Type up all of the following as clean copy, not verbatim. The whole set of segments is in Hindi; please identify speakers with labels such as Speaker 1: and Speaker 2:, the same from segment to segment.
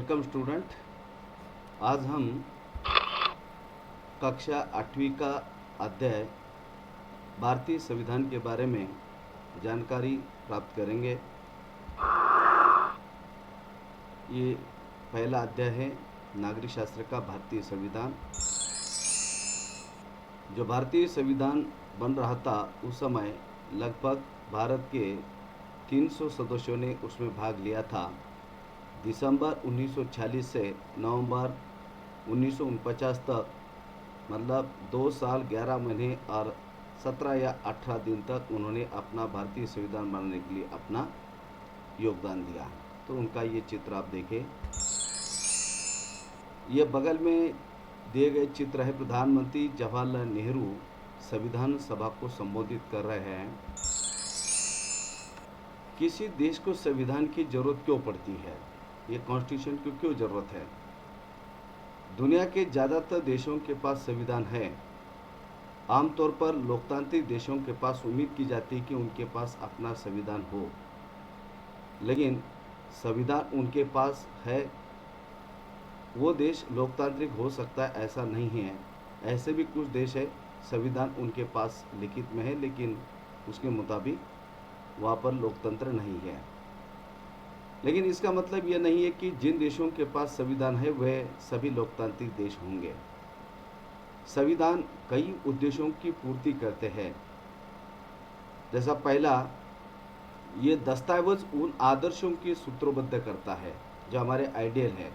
Speaker 1: Welcome student. आज हम कक्षा 8वीं का अध्याय भारतीय संविधान के बारे में जानकारी प्राप्त करेंगे। ये पहला अध्याय है नागरिक शास्त्र का भारतीय संविधान। जो भारतीय संविधान बन रहा था उस समय लगभग भारत के 300 सदस्यों ने उसमें भाग लिया था। दिसंबर 1946 से नवंबर 1949 तक, मतलब 2 साल 11 महीने और 17 या 18 दिन तक उन्होंने अपना भारतीय संविधान बनाने के लिए अपना योगदान दिया। तो उनका ये चित्र आप देखें। ये बगल में दिए गए चित्र है प्रधानमंत्री जवाहरलाल नेहरू संविधान सभा को संबोधित कर रहे हैं। किसी देश को संविधान की जरूरत क्यों पड़ती है, ये कॉन्स्टिट्यूशन की क्यों जरूरत है? दुनिया के ज़्यादातर देशों के पास संविधान है। आमतौर पर लोकतांत्रिक देशों के पास उम्मीद की जाती है कि उनके पास अपना संविधान हो, लेकिन संविधान उनके पास है। वो देश लोकतांत्रिक हो सकता है ऐसा नहीं है। ऐसे भी कुछ देश है संविधान उनके पास लिखित में है, लेकिन उसके मुताबिक वहाँ पर लोकतंत्र नहीं है। लेकिन इसका मतलब यह नहीं है कि जिन देशों के पास संविधान है वह सभी लोकतांत्रिक देश होंगे। संविधान कई उद्देश्यों की पूर्ति करते हैं। जैसा पहला, ये दस्तावेज उन आदर्शों की सूत्रबद्ध करता है जो हमारे आइडियल है,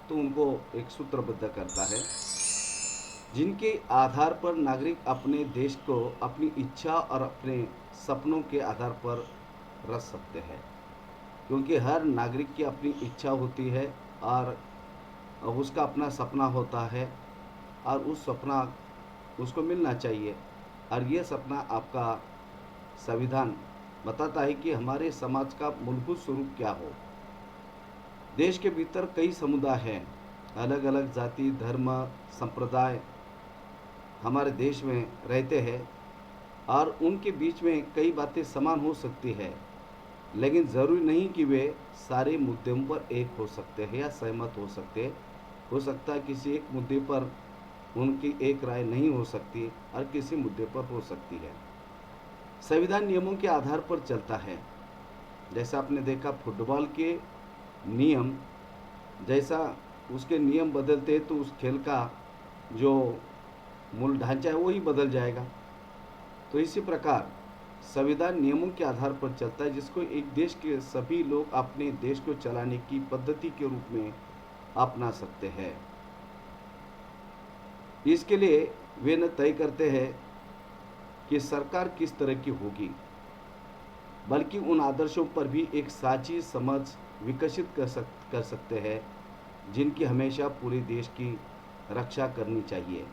Speaker 1: तो उनको एक सूत्रबद्ध करता है जिनके आधार पर नागरिक अपने देश को अपनी इच्छा और अपने सपनों के आधार पर रच सकते हैं। क्योंकि हर नागरिक की अपनी इच्छा होती है और उसका अपना सपना होता है, और उस सपना उसको मिलना चाहिए। और ये सपना आपका संविधान बताता है कि हमारे समाज का मूलभूत स्वरूप क्या हो। देश के भीतर कई समुदाय हैं, अलग अलग जाति, धर्म, संप्रदाय हमारे देश में रहते हैं, और उनके बीच में कई बातें समान हो सकती है, लेकिन ज़रूरी नहीं कि वे सारे मुद्दों पर एक हो सकते हैं या सहमत हो सकते हैं। हो सकता है किसी एक मुद्दे पर उनकी एक राय नहीं हो सकती और किसी मुद्दे पर हो सकती है। संविधान नियमों के आधार पर चलता है। जैसा आपने देखा फुटबॉल के नियम, जैसा उसके नियम बदलते हैं तो उस खेल का जो मूल ढांचा है वही बदल जाएगा। तो इसी प्रकार संविधान नियमों के आधार पर चलता है, जिसको एक देश के सभी लोग अपने देश को चलाने की पद्धति के रूप में अपना सकते हैं। इसके लिए वे न तय करते हैं कि सरकार किस तरह की होगी, बल्कि उन आदर्शों पर भी एक साझी समझ विकसित कर सकते हैं जिनकी हमेशा पूरे देश की रक्षा करनी चाहिए।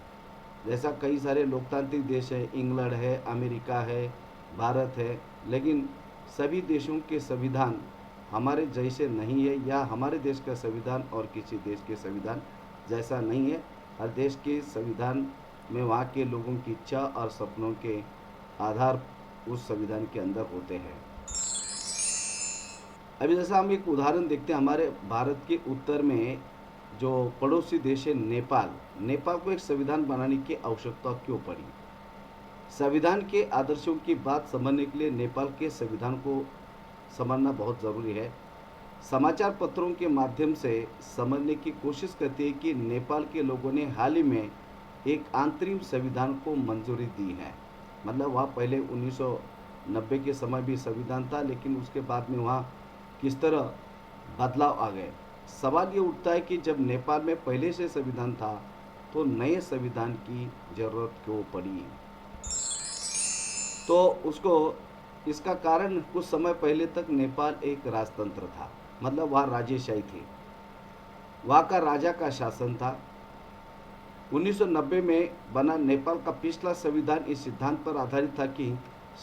Speaker 1: जैसा कई सारे लोकतांत्रिक देश हैं, इंग्लैंड है, अमेरिका है, भारत है, लेकिन सभी देशों के संविधान हमारे जैसे नहीं है, या हमारे देश का संविधान और किसी देश के संविधान जैसा नहीं है। हर देश के संविधान में वहाँ के लोगों की इच्छा और सपनों के आधार उस संविधान के अंदर होते हैं। अभी जैसा हम एक उदाहरण देखते हैं, हमारे भारत के उत्तर में जो पड़ोसी देश है नेपाल, नेपाल को एक संविधान बनाने की आवश्यकता क्यों पड़ी? संविधान के आदर्शों की बात समझने के लिए नेपाल के संविधान को समझना बहुत ज़रूरी है। समाचार पत्रों के माध्यम से समझने की कोशिश करती है कि नेपाल के लोगों ने हाल ही में एक अंतरिम संविधान को मंजूरी दी है। मतलब वहाँ पहले 1990 के समय भी संविधान था, लेकिन उसके बाद में वहाँ किस तरह बदलाव आ गए। सवाल ये उठता है कि जब नेपाल में पहले से संविधान था तो नए संविधान की ज़रूरत क्यों पड़ी? तो उसको इसका कारण कुछ समय पहले तक नेपाल एक राजतंत्र था, मतलब वहाँ राजेशाही थी, वहाँ का राजा का शासन था। 1990 में बना नेपाल का पिछला संविधान इस सिद्धांत पर आधारित था कि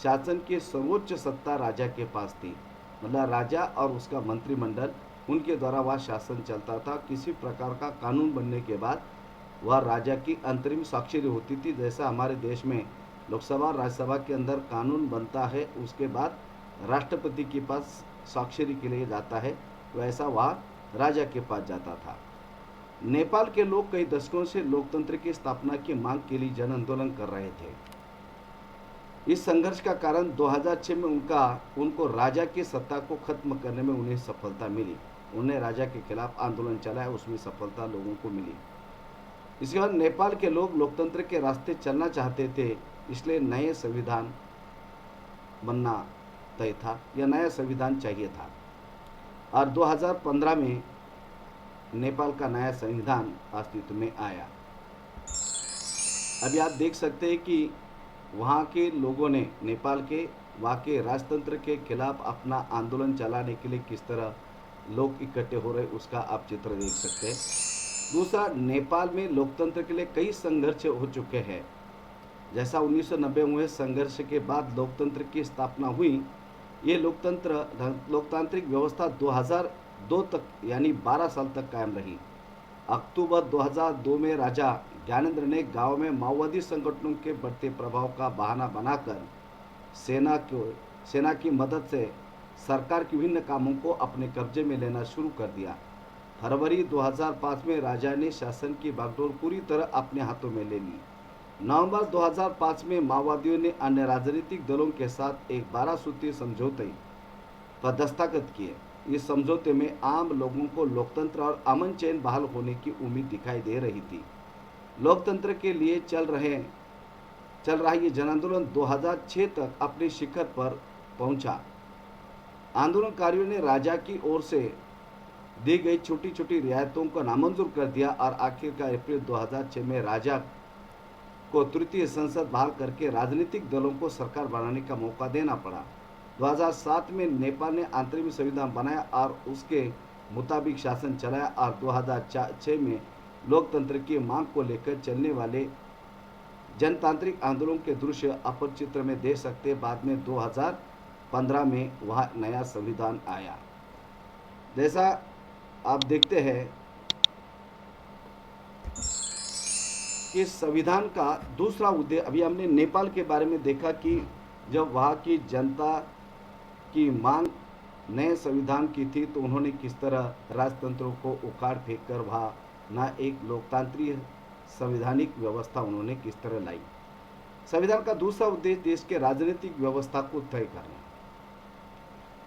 Speaker 1: शासन की सर्वोच्च सत्ता राजा के पास थी, मतलब राजा और उसका मंत्रिमंडल, उनके द्वारा वह शासन चलता था। किसी प्रकार का कानून बनने के बाद वह राजा की अंतरिम स्वाक्षरी होती थी। जैसा हमारे देश में लोकसभा और राज्यसभा के अंदर कानून बनता है, उसके बाद राष्ट्रपति के पास स्वाक्षरी के लिए जाता है, वैसा वहाँ राजा के पास जाता था। नेपाल के लोग कई दशकों से लोकतंत्र की स्थापना की मांग के लिए जन आंदोलन कर रहे थे। इस संघर्ष का कारण 2006 में उनको राजा की सत्ता को खत्म करने में उन्हें सफलता मिली। उन्हें राजा के खिलाफ आंदोलन चलाया, उसमें सफलता लोगों को मिली। इसके बाद नेपाल के लोग लोकतंत्र के रास्ते चलना चाहते थे, इसलिए नए संविधान बनना तय था या नया संविधान चाहिए था। और 2015 में नेपाल का नया संविधान अस्तित्व में आया। अभी आप देख सकते हैं कि वहाँ के लोगों ने नेपाल के वहाँ के राजतंत्र के खिलाफ अपना आंदोलन चलाने के लिए किस तरह लोग इकट्ठे हो रहे, उसका आप चित्र देख सकते हैं। दूसरा, नेपाल में लोकतंत्र के लिए कई संघर्ष हो चुके हैं। जैसा 1990 में हुए संघर्ष के बाद लोकतंत्र की स्थापना हुई। ये लोकतांत्रिक व्यवस्था 2002 तक यानी 12 साल तक कायम रही। अक्टूबर 2002 में राजा ज्ञानेंद्र ने गांव में माओवादी संगठनों के बढ़ते प्रभाव का बहाना बनाकर सेना की मदद से सरकार के विभिन्न कामों को अपने कब्जे में लेना शुरू कर दिया। फरवरी 2005 में राजा ने शासन की बागडोर पूरी तरह अपने हाथों में ले ली। नवंबर 2005 में माओवादियों ने अन्य राजनीतिक दलों के साथ एक 12 सूत्रीय समझौते पर दस्तखत किए। इस समझौते में आम लोगों को लोकतंत्र और अमन चैन बहाल होने की उम्मीद दिखाई दे रही थी। लोकतंत्र के लिए चल रहा ये जन आंदोलन 2006 तक अपने शिखर पर पहुंचा। आंदोलनकारियों ने राजा की ओर से दी गई छोटी छोटी रियायतों को नामंजूर कर दिया और आखिरकार अप्रैल 2006 में राजा को तृतीय संसद बहाल करके राजनीतिक दलों को सरकार बनाने का मौका देना पड़ा। 2007 में नेपाल ने अंतरिम संविधान बनाया और उसके मुताबिक शासन चलाया और 2006 में लोकतंत्र की मांग को लेकर चलने वाले जनतांत्रिक आंदोलन के दृश्य अपर चित्र में देख सकते। बाद में 2015 में वह नया संविधान आया। जैसा आप देखते हैं कि संविधान का दूसरा उद्देश्य, अभी हमने नेपाल के बारे में देखा कि जब वहाँ की जनता की मांग नए संविधान की थी तो उन्होंने किस तरह राजतंत्रों को उखाड़ फेंक कर वहाँ ना एक लोकतांत्रिक संवैधानिक व्यवस्था उन्होंने किस तरह लाई। संविधान का दूसरा उद्देश्य देश के राजनीतिक व्यवस्था को तय करना।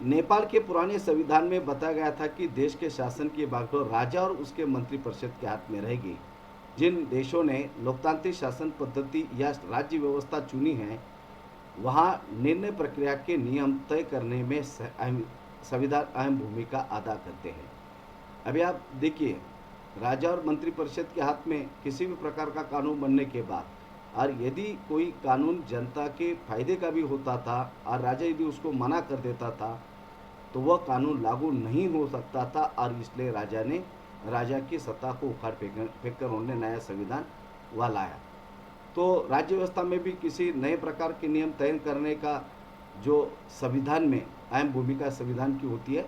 Speaker 1: नेपाल के पुराने संविधान में बताया गया था कि देश के शासन की बागडोर राजा और उसके मंत्रिपरिषद के हाथ में रहेगी। जिन देशों ने लोकतांत्रिक शासन पद्धति या राज्य व्यवस्था चुनी है, वहाँ निर्णय प्रक्रिया के नियम तय करने में संविधान अहम भूमिका अदा करते हैं। अभी आप देखिए, राजा और मंत्रिपरिषद के हाथ में किसी भी प्रकार का कानून बनने के बाद, और यदि कोई कानून जनता के फायदे का भी होता था और राजा यदि उसको मना कर देता था तो वह कानून लागू नहीं हो सकता था, और इसलिए राजा की सत्ता को उखाड़ फेंक कर उन्होंने नया संविधान वह लाया। तो राज्य व्यवस्था में भी किसी नए प्रकार के नियम तय करने का जो संविधान में अहम भूमिका संविधान की होती है।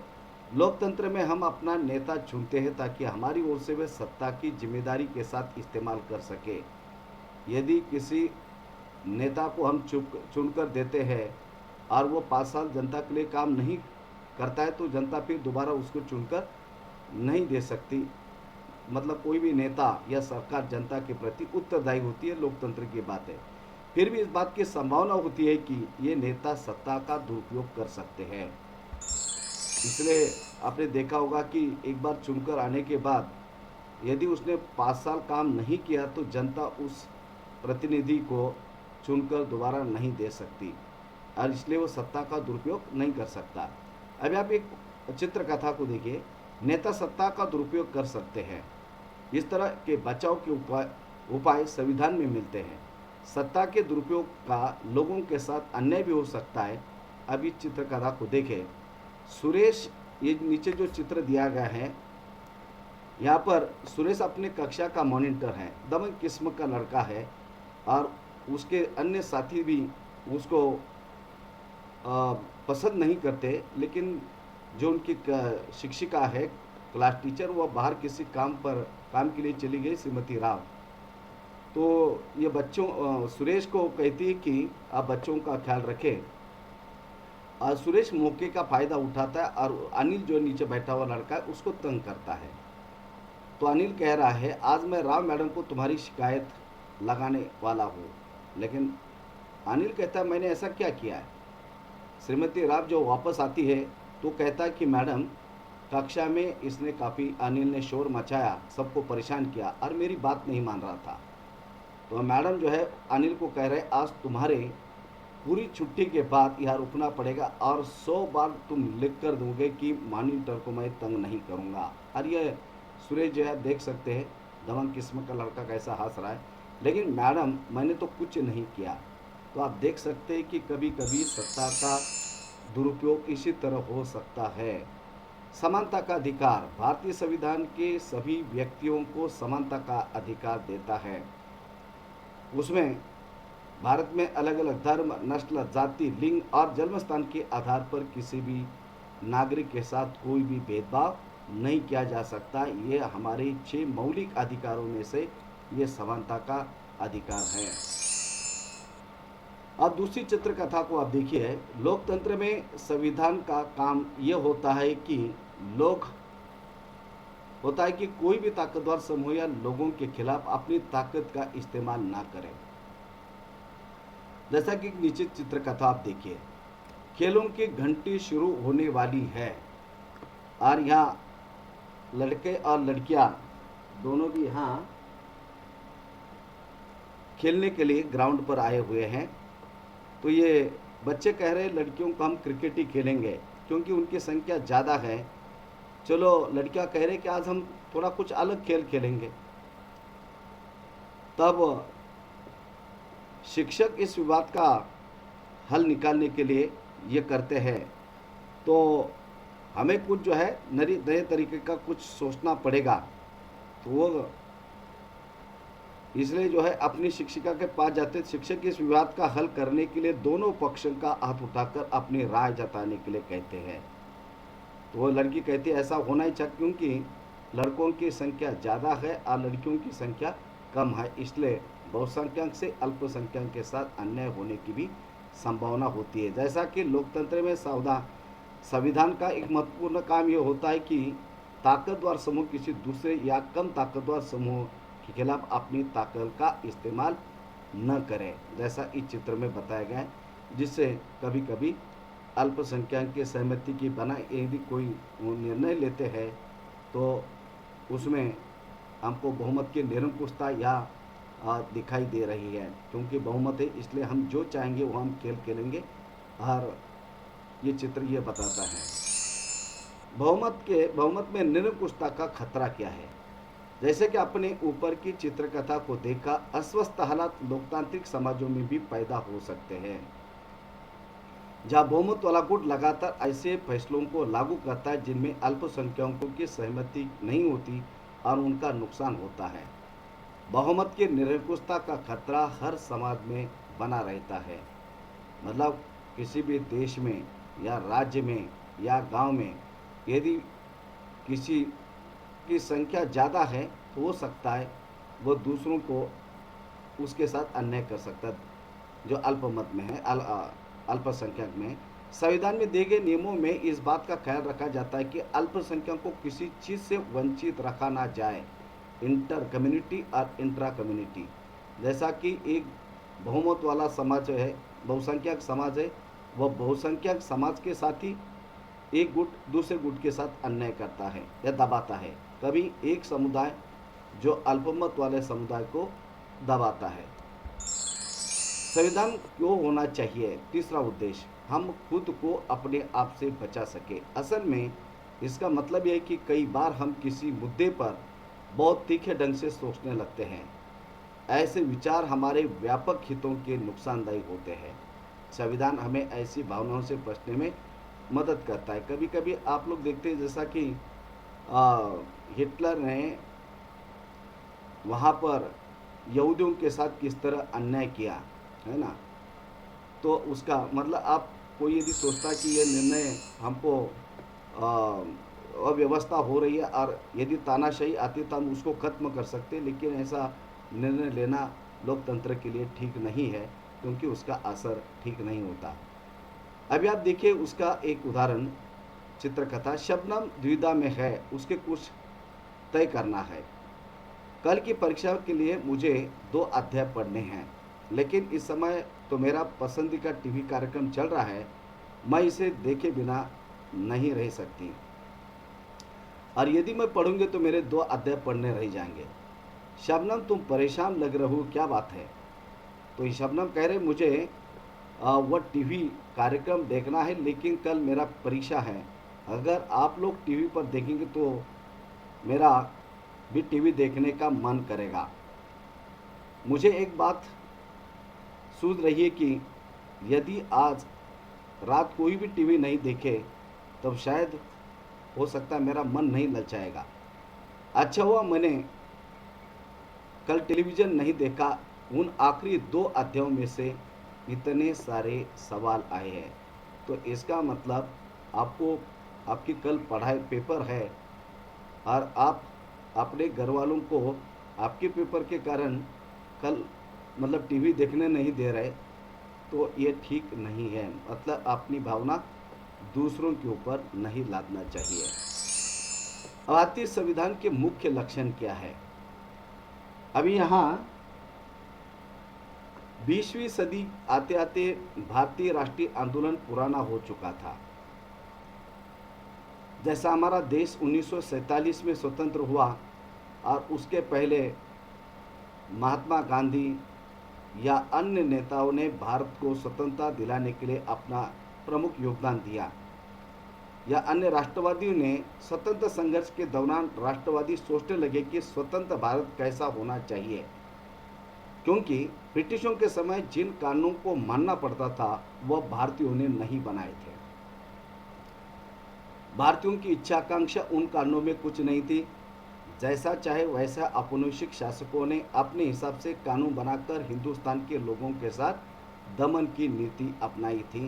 Speaker 1: लोकतंत्र में हम अपना नेता चुनते हैं ताकि हमारी ओर से वे सत्ता की जिम्मेदारी के साथ इस्तेमाल कर सके। यदि किसी नेता को हम चुनकर देते हैं और वो 5 साल जनता के लिए काम नहीं करता है तो जनता फिर दोबारा उसको चुनकर नहीं दे सकती। मतलब कोई भी नेता या सरकार जनता के प्रति उत्तरदायी होती है, लोकतंत्र की बात है। फिर भी इस बात की संभावना होती है कि ये नेता सत्ता का दुरुपयोग कर सकते हैं। इसलिए आपने देखा होगा कि एक बार चुनकर आने के बाद यदि उसने 5 साल काम नहीं किया तो जनता उस प्रतिनिधि को चुनकर दोबारा नहीं दे सकती, और इसलिए वो सत्ता का दुरुपयोग नहीं कर सकता। अभी आप एक चित्र कथा को देखिए। नेता सत्ता का दुरुपयोग कर सकते हैं। इस तरह के बचाव के उपाय संविधान में मिलते हैं। सत्ता के दुरुपयोग का लोगों के साथ अन्याय भी हो सकता है। अब इस चित्रकथा को देखें। सुरेश, ये नीचे जो चित्र दिया गया है, यहाँ पर सुरेश अपने कक्षा का मॉनिटर है, दमन किस्म का लड़का है, और उसके अन्य साथी भी उसको पसंद नहीं करते। लेकिन जो उनकी शिक्षिका है, क्लास टीचर, वह बाहर किसी काम के लिए चली गई, श्रीमती राव। तो ये सुरेश को कहती है कि आप बच्चों का ख्याल रखें। और सुरेश मौके का फ़ायदा उठाता है और अनिल जो नीचे बैठा हुआ लड़का है उसको तंग करता है। तो अनिल कह रहा है आज मैं राव मैडम को तुम्हारी शिकायत लगाने वाला हूँ। लेकिन अनिल कहता है मैंने ऐसा क्या किया है। श्रीमती राव जो वापस आती है तो कहता है कि मैडम कक्षा में इसने काफ़ी अनिल ने शोर मचाया, सबको परेशान किया और मेरी बात नहीं मान रहा था। तो मैडम जो है अनिल को कह रहे आज तुम्हारे पूरी छुट्टी के बाद यहाँ रुकना पड़ेगा और 100 बार तुम लिख कर दोगे कि मॉनिटर को मैं तंग नहीं करूँगा। और ये सुरेश जो है देख सकते हैं दबंग किस्म का लड़का कैसा हंस रहा है। लेकिन मैडम मैंने तो कुछ नहीं किया। तो आप देख सकते हैं कि कभी कभी सत्ता का दुरुपयोग इसी तरह हो सकता है। समानता का अधिकार भारतीय संविधान के सभी व्यक्तियों को समानता का अधिकार देता है। उसमें भारत में अलग अलग धर्म, नस्ल, जाति, लिंग और जन्मस्थान के आधार पर किसी भी नागरिक के साथ कोई भी भेदभाव नहीं किया जा सकता। ये हमारे 6 मौलिक अधिकारों में से ये समानता का अधिकार है। अब दूसरी चित्रकथा को आप देखिए। लोकतंत्र में संविधान का काम ये होता है कि कोई भी ताकतवर समूह या लोगों के खिलाफ अपनी ताकत का इस्तेमाल ना करे। जैसा कि नीचे चित्रकथा आप देखिए, खेलों की घंटी शुरू होने वाली है और यहाँ लड़के और लड़कियां दोनों भी यहाँ खेलने के लिए ग्राउंड पर आए हुए हैं। तो ये बच्चे कह रहे हैं लड़कियों को हम क्रिकेट ही खेलेंगे क्योंकि उनकी संख्या ज़्यादा है। चलो लड़कियां कह रहे कि आज हम थोड़ा कुछ अलग खेल खेलेंगे। तब शिक्षक इस विवाद का हल निकालने के लिए ये करते हैं। तो हमें कुछ जो है नए तरीके का कुछ सोचना पड़ेगा। तो वो इसलिए जो है अपनी शिक्षिका के पास जाते। शिक्षक इस विवाद का हल करने के लिए दोनों पक्षों का हाथ उठाकर अपनी राय जताने के लिए कहते हैं। तो वो लड़की कहती है ऐसा होना ही चाहिए क्योंकि लड़कों की संख्या ज़्यादा है और लड़कियों की संख्या कम है, इसलिए बहुसंख्यक से अल्पसंख्यक के साथ अन्याय होने की भी संभावना होती है। जैसा कि लोकतंत्र में संविधान का एक महत्वपूर्ण काम ये होता है कि ताकतवर समूह किसी दूसरे या कम ताकतवर समूह के खिलाफ अपनी ताकत का इस्तेमाल न करें, जैसा इस चित्र में बताया गया है। जिससे कभी कभी अल्पसंख्यक के सहमति की बना यदि कोई निर्णय लेते हैं तो उसमें हमको बहुमत की निरंकुशता या दिखाई दे रही है। क्योंकि बहुमत है इसलिए हम जो चाहेंगे वो हम खेलेंगे। और ये चित्र ये बताता है बहुमत में निरंकुशता का खतरा क्या है। जैसे कि अपने ऊपर की चित्रकथा को देखा, अस्वस्थ हालात लोकतांत्रिक समाजों में भी पैदा हो सकते हैं जहां बहुमत वाला गुट लगातार ऐसे फैसलों को लागू करता है जिनमें अल्पसंख्यकों की सहमति नहीं होती और उनका नुकसान होता है। बहुमत की निरंकुशता का खतरा हर समाज में बना रहता है। मतलब किसी भी देश में या राज्य में या गांव में यदि किसी की संख्या ज़्यादा है तो हो सकता है वो दूसरों को उसके साथ अन्याय कर सकता है जो अल्पमत में है, अल्पसंख्यक में। संविधान में दिए गए नियमों में इस बात का ख्याल रखा जाता है कि अल्पसंख्यक को किसी चीज़ से वंचित रखा ना जाए, इंटर कम्युनिटी और इंट्रा कम्युनिटी। जैसा कि एक बहुमत वाला समाज है, बहुसंख्यक समाज है, वह बहुसंख्यक समाज के साथ ही एक गुट दूसरे गुट के साथ अन्याय करता है या दबाता है। कभी एक समुदाय जो अल्पमत वाले समुदाय को दबाता है। संविधान क्यों होना चाहिए? तीसरा उद्देश्य, हम खुद को अपने आप से बचा सके। असल में इसका मतलब यह है कि कई बार हम किसी मुद्दे पर बहुत तीखे ढंग से सोचने लगते हैं। ऐसे विचार हमारे व्यापक हितों के नुकसानदायी होते हैं। संविधान हमें ऐसी भावनाओं से बचने में मदद करता है। कभी कभी आप लोग देखते हैं जैसा कि हिटलर ने वहाँ पर यहूदियों के साथ किस तरह अन्याय किया है ना। तो उसका मतलब आप कोई यदि सोचता है कि ये निर्णय हमको अव्यवस्था हो रही है और यदि तानाशाही आती तो हम उसको ख़त्म कर सकते, लेकिन ऐसा निर्णय लेना लोकतंत्र के लिए ठीक नहीं है क्योंकि उसका असर ठीक नहीं होता। अभी आप देखिए उसका एक उदाहरण, चित्रकथा शबनम द्विधा में है, उसके कुछ तय करना है। कल की परीक्षा के लिए मुझे 2 अध्याय पढ़ने हैं, लेकिन इस समय तो मेरा पसंदीदा टीवी कार्यक्रम चल रहा है, मैं इसे देखे बिना नहीं रह सकती, और यदि मैं पढ़ूंगी तो मेरे 2 अध्याय पढ़ने रह जाएंगे। शबनम तुम परेशान लग रहे हो, क्या बात है? तो ये शबनम कह रहे मुझे वह टीवी कार्यक्रम देखना है, लेकिन कल मेरा परीक्षा है। अगर आप लोग टीवी पर देखेंगे तो मेरा भी टीवी देखने का मन करेगा। मुझे एक बात सूझ रही है कि यदि आज रात कोई भी टीवी नहीं देखे तब शायद हो सकता है मेरा मन नहीं ललचाएगा। अच्छा हुआ मैंने कल टेलीविज़न नहीं देखा, उन आखिरी 2 अध्यायों में से इतने सारे सवाल आए हैं। तो इसका मतलब आपको, आपकी कल पढ़ाई पेपर है और आप अपने घर वालों को आपके पेपर के कारण कल मतलब टीवी देखने नहीं दे रहे, तो ये ठीक नहीं है। मतलब अपनी भावना दूसरों के ऊपर नहीं लादना चाहिए। भारतीय संविधान के मुख्य लक्षण क्या है? अभी यहाँ 20वीं सदी आते आते भारतीय राष्ट्रीय आंदोलन पुराना हो चुका था। जैसा हमारा देश 1947 में स्वतंत्र हुआ और उसके पहले महात्मा गांधी या अन्य नेताओं ने भारत को स्वतंत्रता दिलाने के लिए अपना प्रमुख योगदान दिया, या अन्य राष्ट्रवादियों ने स्वतंत्र संघर्ष के दौरान राष्ट्रवादी सोचने लगे कि स्वतंत्र भारत कैसा होना चाहिए, क्योंकि ब्रिटिशों के समय जिन कानूनों को मानना पड़ता था वह भारतीयों ने नहीं बनाए थे। भारतीयों की इच्छा आकांक्षा उन कानूनों में कुछ नहीं थी। जैसा चाहे वैसा औपनिवेशिक शासकों ने अपने हिसाब से कानून बनाकर हिंदुस्तान के लोगों के साथ दमन की नीति अपनाई थी।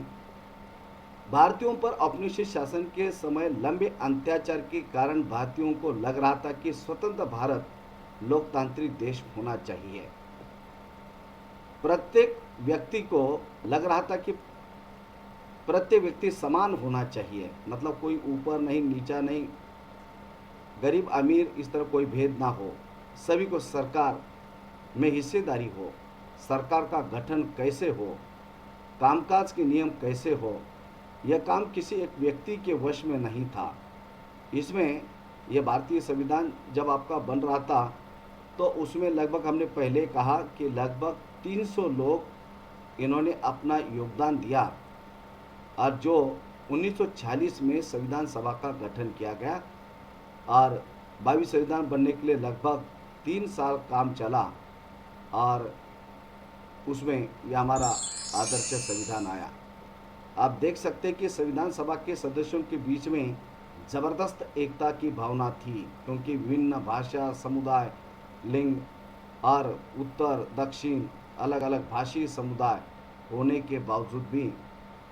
Speaker 1: भारतीयों पर औपनिवेशिक शासन के समय लंबे अत्याचार के कारण भारतीयों को लग रहा था कि स्वतंत्र भारत लोकतांत्रिक देश होना चाहिए। प्रत्येक व्यक्ति को लग रहा था कि प्रत्येक व्यक्ति समान होना चाहिए, मतलब कोई ऊपर नहीं नीचा नहीं, गरीब अमीर इस तरह कोई भेद ना हो, सभी को सरकार में हिस्सेदारी हो, सरकार का गठन कैसे हो, कामकाज के नियम कैसे हो, यह काम किसी एक व्यक्ति के वश में नहीं था। इसमें यह भारतीय संविधान जब आपका बन रहा था तो उसमें लगभग हमने पहले कहा कि लगभग 300 लोग इन्होंने अपना योगदान दिया, और जो 1946 में संविधान सभा का गठन किया गया और 22 संविधान बनने के लिए लगभग 3 साल काम चला, और उसमें यह हमारा आदर्श संविधान आया। आप देख सकते हैं कि संविधान सभा के सदस्यों के बीच में ज़बरदस्त एकता की भावना थी, क्योंकि विभिन्न भाषा, समुदाय, लिंग और उत्तर दक्षिण अलग अलग भाषी समुदाय होने के बावजूद भी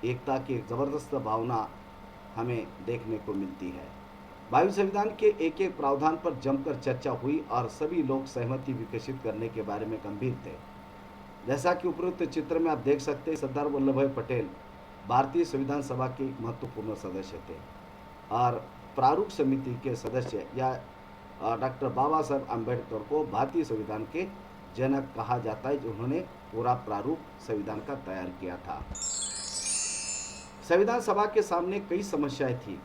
Speaker 1: एकता की ज़बरदस्त भावना हमें देखने को मिलती है। 22 संविधान के एक एक प्रावधान पर जमकर चर्चा हुई और सभी लोग सहमति विकसित करने के बारे में गंभीर थे। जैसा कि उपरोक्त चित्र में आप देख सकते हैं, सरदार वल्लभ भाई पटेल भारतीय संविधान सभा के एक महत्वपूर्ण सदस्य थे और प्रारूप समिति के सदस्य या डॉक्टर बाबा साहब अम्बेडकर को भारतीय संविधान के जनक कहा जाता है, जिन्होंने पूरा प्रारूप संविधान का तैयार किया था। संविधान सभा के सामने कई समस्याएं थी।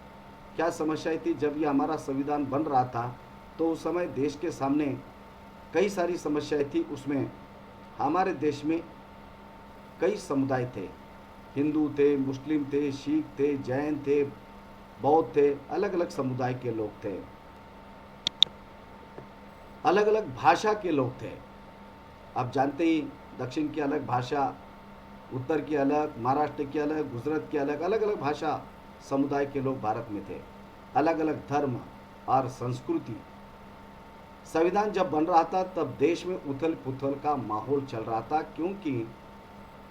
Speaker 1: क्या समस्याएं थी? जब ये हमारा संविधान बन रहा था तो उस समय देश के सामने कई सारी समस्याएं थी। उसमें हमारे देश में कई समुदाय थे, हिंदू थे, मुस्लिम थे, सिख थे, जैन थे, बौद्ध थे, अलग अलग समुदाय के लोग थे, अलग अलग भाषा के लोग थे। आप जानते ही दक्षिण की अलग भाषा, उत्तर की अलग, महाराष्ट्र की अलग, गुजरात की अलग, अलग अलग भाषा समुदाय के लोग भारत में थे, अलग अलग धर्म और संस्कृति। संविधान जब बन रहा था तब देश में उथल पुथल का माहौल चल रहा था, क्योंकि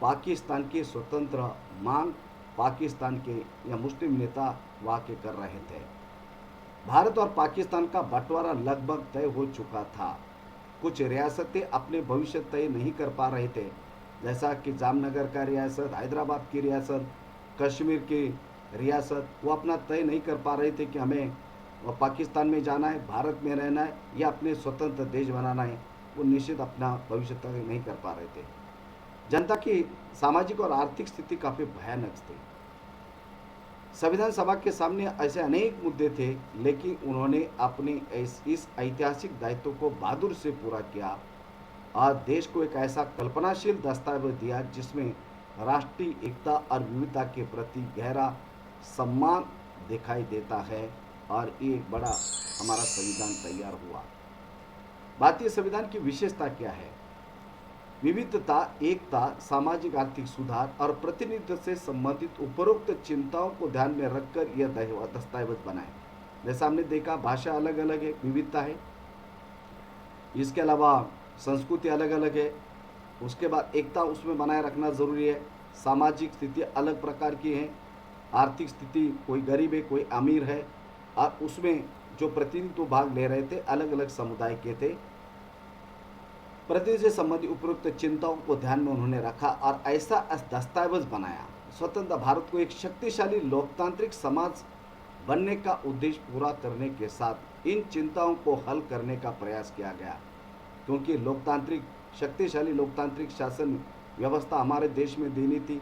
Speaker 1: पाकिस्तान की स्वतंत्र मांग पाकिस्तान के या मुस्लिम नेता वहाँ के कर रहे थे। भारत और पाकिस्तान का बंटवारा लगभग तय हो चुका था। कुछ रियासतें अपने भविष्य तय नहीं कर पा रहे थे, जैसा कि जामनगर का रियासत, हैदराबाद की रियासत, कश्मीर की रियासत वो अपना तय नहीं कर पा रहे थे कि हमें पाकिस्तान में जाना है, भारत में रहना है या अपने स्वतंत्र देश बनाना है। वो निश्चित अपना भविष्य तय नहीं कर पा रहे थे। जनता की सामाजिक और आर्थिक स्थिति काफ़ी भयानक थी। संविधान सभा के सामने ऐसे अनेक मुद्दे थे, लेकिन उन्होंने अपने इस ऐतिहासिक दायित्व को बहादुर से पूरा किया और देश को एक ऐसा कल्पनाशील दस्तावेज दिया जिसमें राष्ट्रीय एकता और विविधता के प्रति गहरा सम्मान दिखाई देता है। और ये एक बड़ा हमारा संविधान तैयार हुआ। भारतीय संविधान की विशेषता क्या है? विविधता, एकता, सामाजिक आर्थिक सुधार और प्रतिनिधित्व से संबंधित उपरोक्त चिंताओं को ध्यान में रखकर यह दस्तावेज बना है। जैसा हमने देखा, भाषा अलग अलग है, विविधता है, इसके अलावा संस्कृति अलग अलग है, उसके बाद एकता उसमें बनाए रखना ज़रूरी है। सामाजिक स्थिति अलग प्रकार की है, आर्थिक स्थिति कोई गरीब है कोई अमीर है, और उसमें जो प्रतिनिधित्व भाग ले रहे थे अलग अलग समुदाय के थे। प्रतिनिधि से संबंधित उपरोक्त चिंताओं को ध्यान में उन्होंने रखा और ऐसा दस्तावेज बनाया। स्वतंत्र भारत को एक शक्तिशाली लोकतांत्रिक समाज बनने का उद्देश्य पूरा करने के साथ इन चिंताओं को हल करने का प्रयास किया गया, क्योंकि शक्तिशाली लोकतांत्रिक शासन व्यवस्था हमारे देश में देनी थी।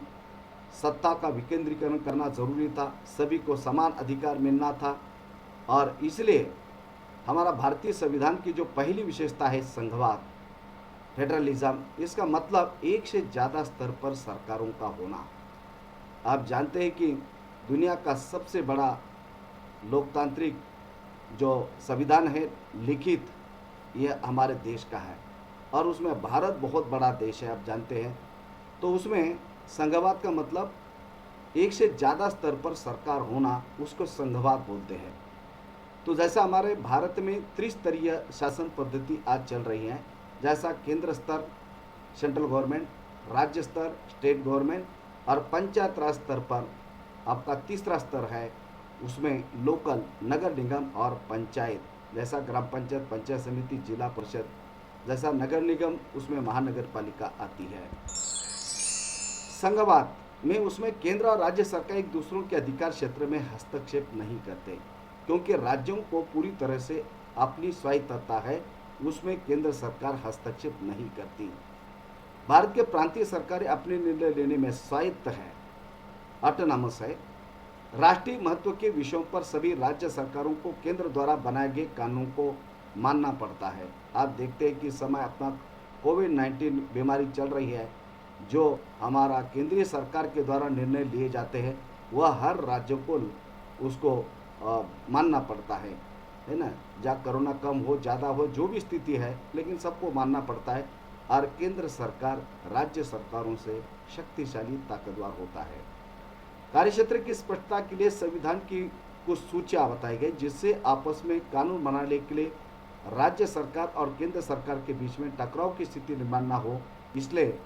Speaker 1: सत्ता का विकेंद्रीकरण करना जरूरी था, सभी को समान अधिकार मिलना था, और इसलिए हमारा भारतीय संविधान की जो पहली विशेषता है संघवाद, फेडरलिज्म, इसका मतलब एक से ज़्यादा स्तर पर सरकारों का होना। आप जानते हैं कि दुनिया का सबसे बड़ा लोकतांत्रिक जो संविधान है लिखित, यह हमारे देश का है, और उसमें भारत बहुत बड़ा देश है, आप जानते हैं। तो उसमें संघवाद का मतलब एक से ज़्यादा स्तर पर सरकार होना, उसको संघवाद बोलते हैं। तो जैसा हमारे भारत में त्रिस्तरीय शासन पद्धति आज चल रही है, जैसा केंद्र स्तर सेंट्रल गवर्नमेंट, राज्य स्तर स्टेट गवर्नमेंट, और पंचायत राज स्तर पर आपका तीसरा स्तर है, उसमें लोकल नगर निगम और पंचायत, जैसा ग्राम पंचायत, पंचायत समिति, जिला परिषद, जैसा नगर निगम उसमें महानगर पालिका आती है। संघवाद में उसमें केंद्र और राज्य सरकार एक दूसरों के अधिकार क्षेत्र में हस्तक्षेप नहीं करते, क्योंकि राज्यों को पूरी तरह से अपनी स्वायत्तता है, उसमें केंद्र सरकार हस्तक्षेप नहीं करती। भारत के प्रांतीय सरकारें अपने निर्णय लेने में स्वायत्त है, ऑटोनॉमस है। राष्ट्रीय महत्व के विषयों पर सभी राज्य सरकारों को केंद्र द्वारा बनाए गए कानून को मानना पड़ता है। आप देखते हैं कि समय अपना कोविड-19 बीमारी चल रही है, जो हमारा केंद्रीय सरकार के द्वारा निर्णय लिए जाते हैं वह हर राज्य को उसको मानना पड़ता है ना। जहाँ कोरोना कम हो ज़्यादा हो जो भी स्थिति है, लेकिन सबको मानना पड़ता है, और केंद्र सरकार राज्य सरकारों से शक्तिशाली ताकतवर होता है। कार्यक्षेत्र की स्पष्टता के लिए संविधान की कुछ सूचियाँ बताई गई, जिससे आपस में कानून बनाने के लिए राज्य सरकार और केंद्र सरकार के बीच में टकराव की स्थिति निर्माण न हो, इसलिए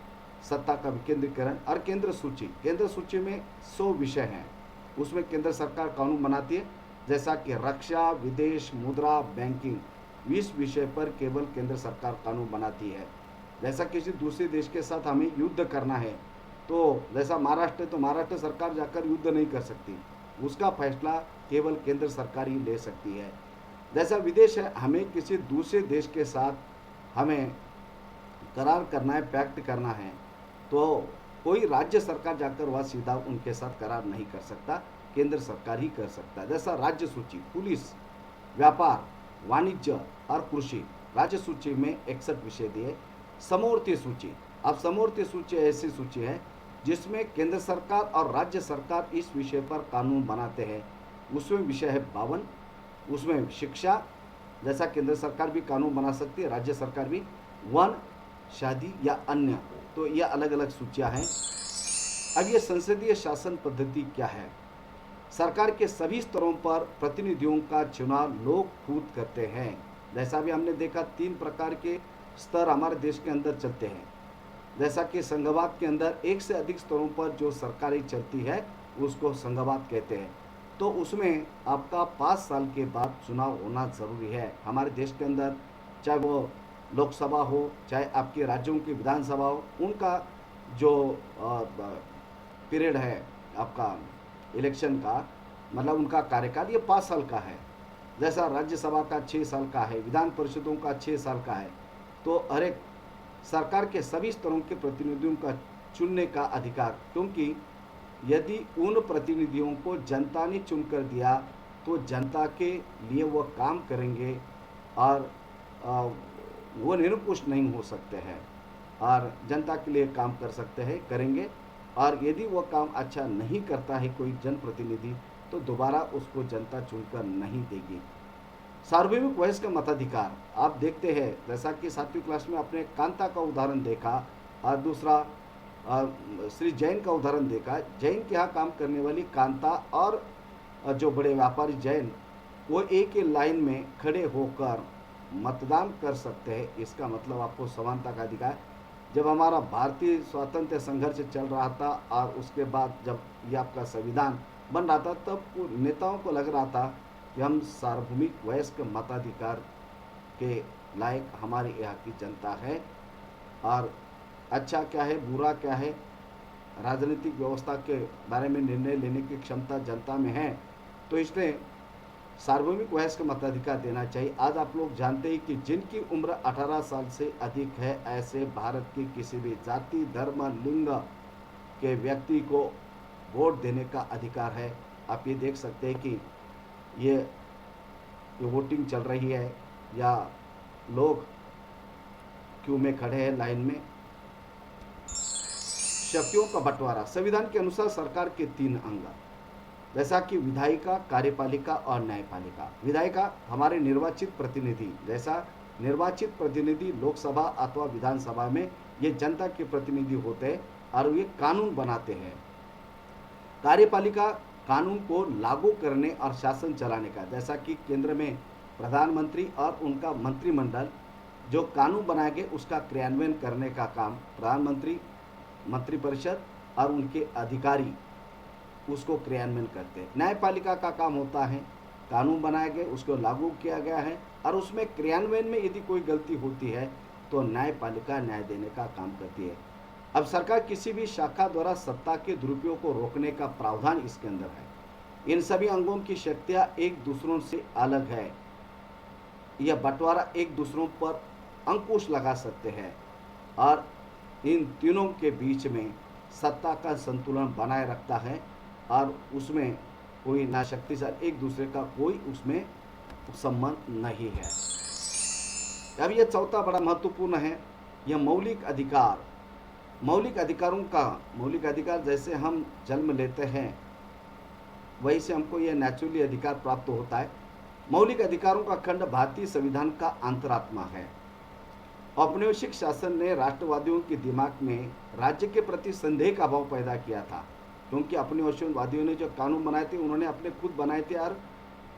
Speaker 1: सत्ता का विकेंद्रीकरण। और केंद्र सूची में 100 विषय हैं, उसमें केंद्र सरकार कानून बनाती है, जैसा कि रक्षा, विदेश, मुद्रा, बैंकिंग। इस विषय पर केवल केंद्र सरकार कानून बनाती है। जैसा किसी दूसरे देश के साथ हमें युद्ध करना है, तो जैसा महाराष्ट्र है तो महाराष्ट्र सरकार जाकर युद्ध नहीं कर सकती, उसका फैसला केवल केंद्र सरकार ही ले सकती है। जैसा विदेश है, हमें किसी दूसरे देश के साथ हमें करार करना है, पैक्ट करना है, तो कोई राज्य सरकार जाकर वह सीधा उनके साथ करार नहीं कर सकता, केंद्र सरकार ही कर सकता है। जैसा राज्य सूची, पुलिस, व्यापार, वाणिज्य और कृषि, राज्य सूची में 61 विषय दिए। समवर्ती सूची, अब समवर्ती सूची ऐसी सूची है जिसमें केंद्र सरकार और राज्य सरकार इस विषय पर कानून बनाते हैं। उसमें विषय है 52। उसमें शिक्षा, जैसा केंद्र सरकार भी कानून बना सकती है, राज्य सरकार भी। वन, शादी या अन्य, तो यह अलग अलग सूचियां हैं। अब ये संसदीय शासन पद्धति क्या है? सरकार के सभी स्तरों पर प्रतिनिधियों का चुनाव लोग खुद करते हैं। जैसा भी हमने देखा, 3 प्रकार के स्तर हमारे देश के अंदर चलते हैं। जैसा कि संघवाद के अंदर एक से अधिक स्तरों पर जो सरकारें चलती है उसको संघवाद कहते हैं। तो उसमें आपका 5 साल के बाद चुनाव होना ज़रूरी है हमारे देश के अंदर, चाहे वो लोकसभा हो, चाहे आपके राज्यों की विधानसभा हो, उनका जो पीरियड है आपका इलेक्शन का, मतलब उनका कार्यकाल ये 5 साल का है। जैसा राज्यसभा का 6 साल का है, विधान परिषदों का 6 साल का है, तो हर एक सरकार के सभी स्तरों के प्रतिनिधियों का चुनने का अधिकार, क्योंकि यदि उन प्रतिनिधियों को जनता ने चुनकर दिया तो जनता के लिए वो काम करेंगे और वो निरंकुश नहीं हो सकते हैं और जनता के लिए काम कर सकते हैं, करेंगे। और यदि वो काम अच्छा नहीं करता है कोई जनप्रतिनिधि, तो दोबारा उसको जनता चुनकर नहीं देगी। सार्वभौमिक वयस्क मताधिकार आप देखते हैं, जैसा कि 7वीं क्लास में आपने कांता का उदाहरण देखा और दूसरा श्री जैन का उदाहरण देखा। जैन के यहाँ काम करने वाली कांता और जो बड़े व्यापारी जैन, वो एक ही लाइन में खड़े होकर मतदान कर सकते हैं। इसका मतलब आपको समानता का अधिकार। जब हमारा भारतीय स्वातंत्र्य संघर्ष चल रहा था और उसके बाद जब ये आपका संविधान बन रहा था, तब नेताओं को लग रहा था कि हम सार्वभौमिक वयस्क मताधिकार के लायक हमारे यहाँ की जनता है और अच्छा क्या है बुरा क्या है, राजनीतिक व्यवस्था के बारे में निर्णय लेने की क्षमता जनता में है, तो इसलिए सार्वभौमिक वयस्क मताधिकार देना चाहिए। आज आप लोग जानते हैं कि जिनकी उम्र 18 साल से अधिक है, ऐसे भारत की किसी भी जाति, धर्म, लिंग के व्यक्ति को वोट देने का अधिकार है। आप ये देख सकते हैं कि ये वोटिंग चल रही है या लोग क्यू में खड़े हैं लाइन में। शक्तियों का बंटवारा, संविधान के अनुसार सरकार के 3 अंग, जैसा कि विधायिका, कार्यपालिका और न्यायपालिका। विधायिका हमारे निर्वाचित प्रतिनिधि, जैसा निर्वाचित प्रतिनिधि लोकसभा अथवा विधानसभा में ये जनता के प्रतिनिधि होते हैं और ये कानून बनाते हैं। कार्यपालिका कानून को लागू करने और शासन चलाने का, जैसा कि केंद्र में प्रधानमंत्री और उनका मंत्रिमंडल जो कानून बनाए गए उसका क्रियान्वयन करने का काम प्रधानमंत्री, मंत्रिपरिषद और उनके अधिकारी उसको क्रियान्वयन करते हैं। न्यायपालिका का काम होता है कानून बनाए गए उसको लागू किया गया है और उसमें क्रियान्वयन में यदि कोई गलती होती है तो न्यायपालिका न्याय देने का काम करती है। अब सरकार किसी भी शाखा द्वारा सत्ता के दुरुपयोग को रोकने का प्रावधान इसके अंदर है। इन सभी अंगों की शक्तियाँ एक दूसरों से अलग है। यह बंटवारा एक दूसरों पर अंकुश लगा सकते हैं और इन तीनों के बीच में सत्ता का संतुलन बनाए रखता है और उसमें कोई ना शक्तिशाली एक दूसरे का कोई उसमें संबंध नहीं है। अब यह चौथा बड़ा महत्वपूर्ण है, यह मौलिक अधिकार। मौलिक अधिकारों का मौलिक अधिकार, जैसे हम जन्म लेते हैं वही से हमको यह नेचुरली अधिकार प्राप्त होता है। मौलिक अधिकारों का खंड भारतीय संविधान का अंतरात्मा है। औपनिवेशिक शासन ने राष्ट्रवादियों के दिमाग में राज्य के प्रति संदेह का भाव पैदा किया था, क्योंकि औपनिवेशवादियों ने जो कानून बनाए थे उन्होंने अपने खुद बनाए थे और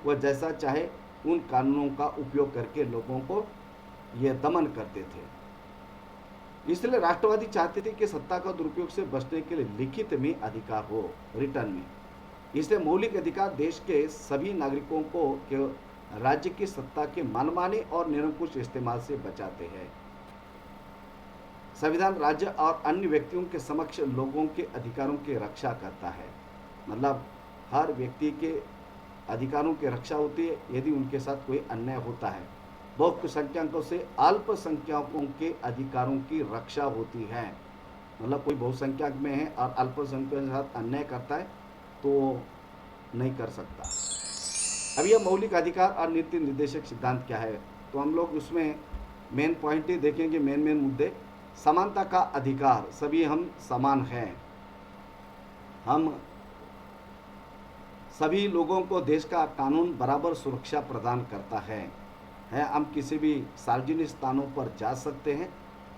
Speaker 1: वह जैसा चाहे उन कानूनों का उपयोग करके लोगों को ये दमन करते थे। इसलिए राष्ट्रवादी चाहते थे कि सत्ता का दुरुपयोग से बचने के लिए लिखित में अधिकार हो, रिटर्न में। इसलिए मौलिक अधिकार देश के सभी नागरिकों को राज्य की सत्ता के मनमाने और निरंकुश इस्तेमाल से बचाते हैं। संविधान राज्य और अन्य व्यक्तियों के समक्ष लोगों के अधिकारों की रक्षा करता है। मतलब हर व्यक्ति के अधिकारों की रक्षा होती है यदि उनके साथ कोई अन्याय होता है। बहुसंख्यकों से अल्पसंख्यकों के अधिकारों की रक्षा होती है। मतलब कोई बहुसंख्यक में है और अल्पसंख्यकों के साथ अन्याय करता है तो नहीं कर सकता। अब यह मौलिक अधिकार और नीति निर्देशक सिद्धांत क्या है, तो हम लोग उसमें मेन पॉइंट ही देखेंगे, मेन मुद्दे। समानता का अधिकार, सभी हम समान हैं। हम सभी लोगों को देश का कानून बराबर सुरक्षा प्रदान करता है। हम किसी भी सार्वजनिक स्थानों पर जा सकते हैं।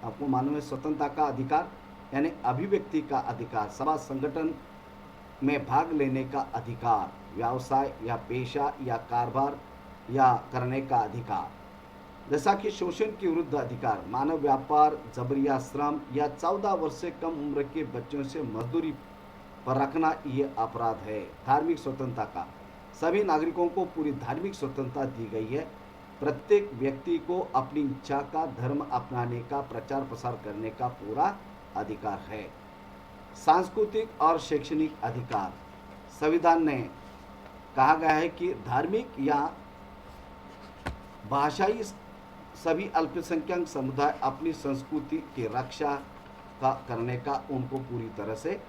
Speaker 1: आपको मालूम है स्वतंत्रता का अधिकार यानी अभिव्यक्ति का अधिकार, सभा संगठन में भाग लेने का अधिकार, व्यवसाय या पेशा या कारोबार या करने का अधिकार, जैसा कि शोषण के विरुद्ध अधिकार, मानव व्यापार, जबरिया श्रम या 14 वर्ष से कम उम्र के बच्चों से मजदूरी पर रखना ये अपराध है। धार्मिक स्वतंत्रता का, सभी नागरिकों को पूरी धार्मिक स्वतंत्रता दी गई है। प्रत्येक व्यक्ति को अपनी इच्छा का धर्म अपनाने का, प्रचार प्रसार करने का पूरा अधिकार है। सांस्कृतिक और शैक्षणिक अधिकार। संविधान ने कहा गया है कि धार्मिक या भाषाई सभी अल्पसंख्यक समुदाय अपनी संस्कृति की रक्षा करने का उनको पूरी तरह से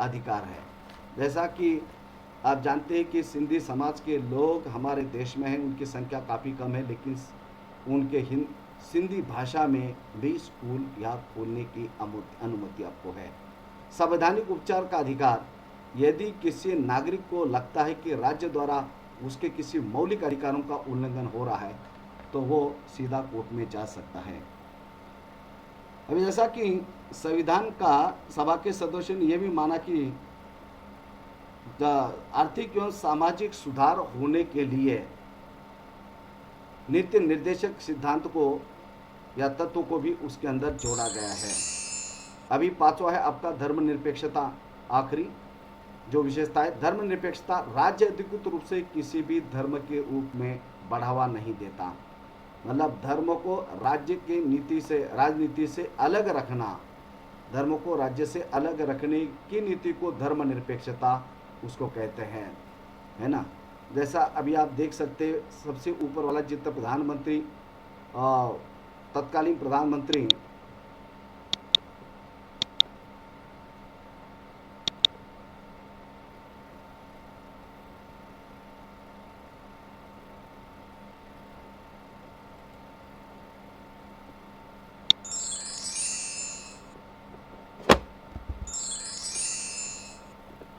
Speaker 1: अधिकार है। जैसा कि आप जानते हैं कि सिंधी समाज के लोग हमारे देश में हैं, उनकी संख्या काफ़ी कम है, लेकिन उनके सिंधी भाषा में भी स्कूल या खोलने की अनुमति आपको है। संवैधानिक उपचार का अधिकार। यदि किसी नागरिक को लगता है कि राज्य द्वारा उसके किसी मौलिक अधिकारों का उल्लंघन हो रहा है तो वो सीधा कोर्ट में जा सकता है। अभी जैसा कि संविधान का सभा के सदस्यों ने यह भी माना कि आर्थिक एवं सामाजिक सुधार होने के लिए नीति निर्देशक सिद्धांत को या तत्व को भी उसके अंदर जोड़ा गया है। अभी पांचवा है आपका धर्मनिरपेक्षता। आखिरी जो विशेषता है, धर्मनिरपेक्षता राज्य अधिकृत रूप से किसी भी धर्म के रूप में बढ़ावा नहीं देता। मतलब धर्म को राज्य की नीति से, राजनीति से अलग रखना, धर्म को राज्य से अलग रखने की नीति को धर्मनिरपेक्षता उसको कहते हैं, है ना। जैसा अभी आप देख सकते हैं, सबसे ऊपर वाला चित्र प्रधानमंत्री, तत्कालीन प्रधानमंत्री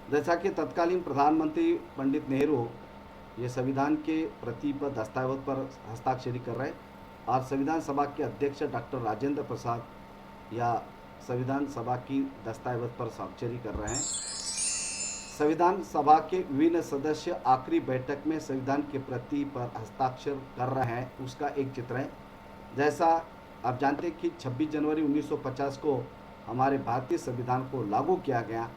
Speaker 1: जैसा कि तत्कालीन प्रधानमंत्री पंडित नेहरू ये संविधान के प्रति पर दस्तावेज पर हस्ताक्षरी कर रहे हैं और संविधान सभा के अध्यक्ष डॉक्टर राजेंद्र प्रसाद या संविधान सभा की दस्तावेज पर स्वाक्षरी कर रहे हैं। संविधान सभा के विभिन्न सदस्य आखिरी बैठक में संविधान के प्रति पर हस्ताक्षर कर रहे हैं, उसका एक चित्र है। जैसा आप जानते हैं कि 26 जनवरी 1950 को हमारे भारतीय संविधान को लागू किया गया,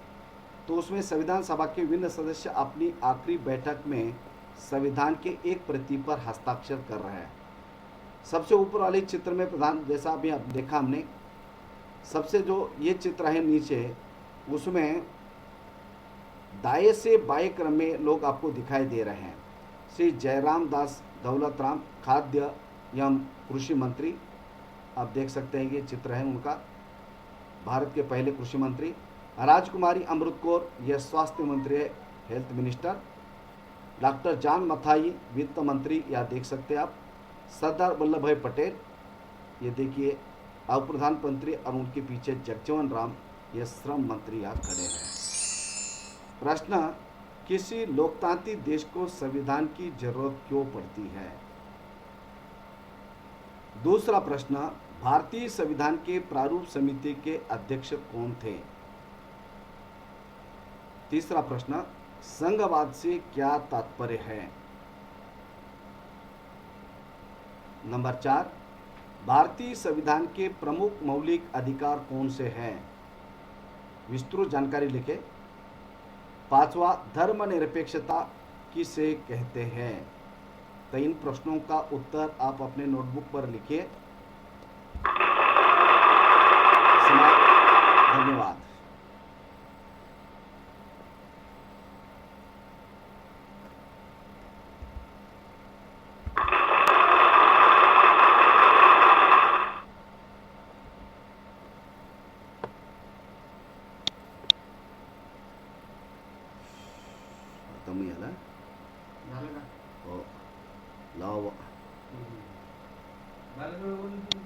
Speaker 1: तो उसमें संविधान सभा के विभिन्न सदस्य अपनी आखिरी बैठक में संविधान के एक प्रति पर हस्ताक्षर कर रहे हैं। सबसे ऊपर वाले चित्र में प्रधान, जैसा अभी अब देखा हमने, सबसे जो ये चित्र है नीचे, उसमें दाएं से बाएं क्रम में लोग आपको दिखाई दे रहे हैं। श्री जयराम दास दौलत राम, खाद्य एवं कृषि मंत्री, आप देख सकते हैं ये चित्र है उनका, भारत के पहले कृषि मंत्री। राजकुमारी अमृत कौर, यह स्वास्थ्य मंत्री है, health minister. Doctor John Mathai, वित्त मंत्री, या देख सकते हैं आप। सरदार वल्लभ भाई पटेल, ये देखिए उप प्रधानमंत्री, और उनके पीछे जगजीवन राम, ये श्रम मंत्री यहाँ खड़े हैं। प्रश्न, किसी लोकतांत्रिक देश को संविधान की जरूरत क्यों पड़ती है? दूसरा प्रश्न, भारतीय संविधान के प्रारूप समिति के अध्यक्ष कौन थे? तीसरा प्रश्न, संघवाद से क्या तात्पर्य है? नंबर 4, भारतीय संविधान के प्रमुख मौलिक अधिकार कौन से हैं? विस्तृत जानकारी लिखें। 5वां, धर्मनिरपेक्षता किसे कहते हैं? तो इन प्रश्नों का उत्तर आप अपने नोटबुक पर लिखिए। धन्यवाद। कमी आला
Speaker 2: झालं का?
Speaker 1: हो लाव
Speaker 2: झालं